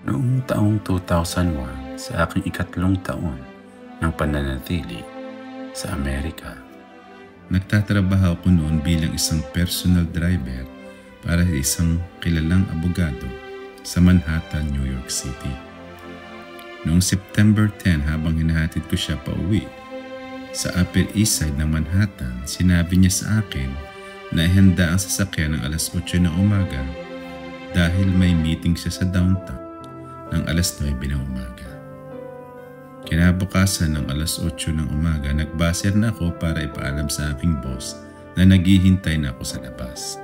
Noong taong 2001, sa aking ikatlong taon ng pananatili sa Amerika, nagtatrabaho ko noon bilang isang personal driver para sa isang kilalang abogado sa Manhattan, New York City. Noong September 10, habang hinahatid ko siya pauwi sa Upper East Side ng Manhattan, sinabi niya sa akin na ihanda ang sasakyan ng alas 8 ng umaga dahil may meeting siya sa downtown ng alas 9 ng umaga. Kinabukasan ng alas 8 ng umaga, nagbaser na ako para ipaalam sa aking boss na naghihintay na ako sa labas.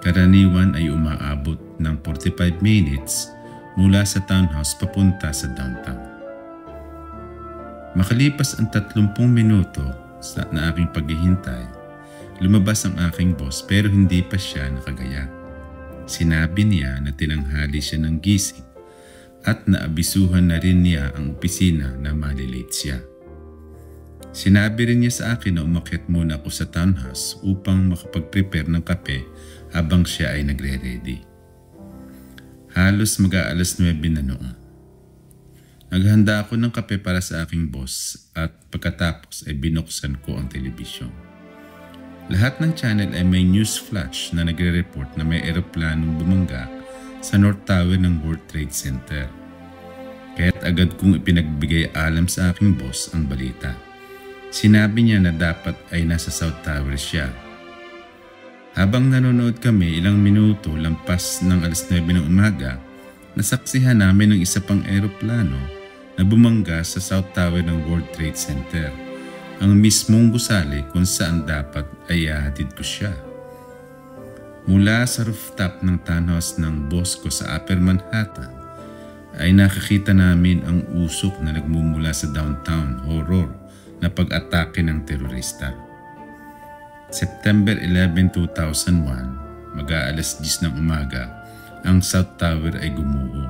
Karaniwan ay umaabot ng 45 minutes mula sa townhouse papunta sa downtown. Makalipas ang 30 minuto na aking paghihintay, lumabas ang aking boss pero hindi pa siya nakagaya. Sinabi niya na tinanghali siya ng gising at naabisuhan na rin niya ang opisina na malilate siya. Sinabi rin niya sa akin na umakyat muna ako sa townhouse upang makapag-prepare ng kape habang siya ay nagre-ready. Halos mag-aalas 9 na noon. Naghanda ako ng kape para sa aking boss at pagkatapos ay binuksan ko ang telebisyon. Lahat ng channel ay may news flash na nagre-report na may eroplanong bumangga sa North Tower ng World Trade Center. Kaya't agad kong ipinagbigay alam sa aking boss ang balita. Sinabi niya na dapat ay nasa South Tower siya. Habang nanonood kami, ilang minuto lampas ng alas 9 ng umaga, nasaksihan namin ang isa pang eroplano na bumangga sa South Tower ng World Trade Center, ang mismong gusali kung saan dapat ay ihahatid ko siya. Mula sa rooftop ng townhouse ng boss ko sa Upper Manhattan, ay nakakita namin ang usok na nagmumula sa downtown, horror na pag-atake ng terorista. September 11, 2001, mag-aalas 10 ng umaga, ang South Tower ay gumuho.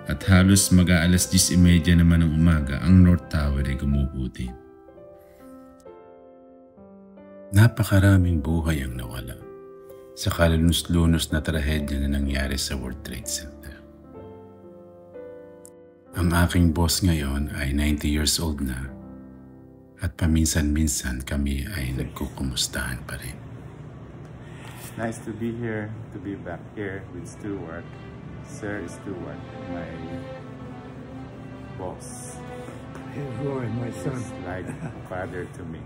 At halos mag-aalas 10:30 naman ng umaga, ang North Tower ay gumuho din. Napakaraming buhay ang nawala sa kalunos-lunos na trahedya na nangyari sa World Trade Center. Ang aking boss ngayon ay 90 years old na at paminsan-minsan kami ay nagkukumustahan pa rin. Nice to be here, to be back here with Stuart. Sir Stuart, my boss. Roy, my son. He's like a father to me.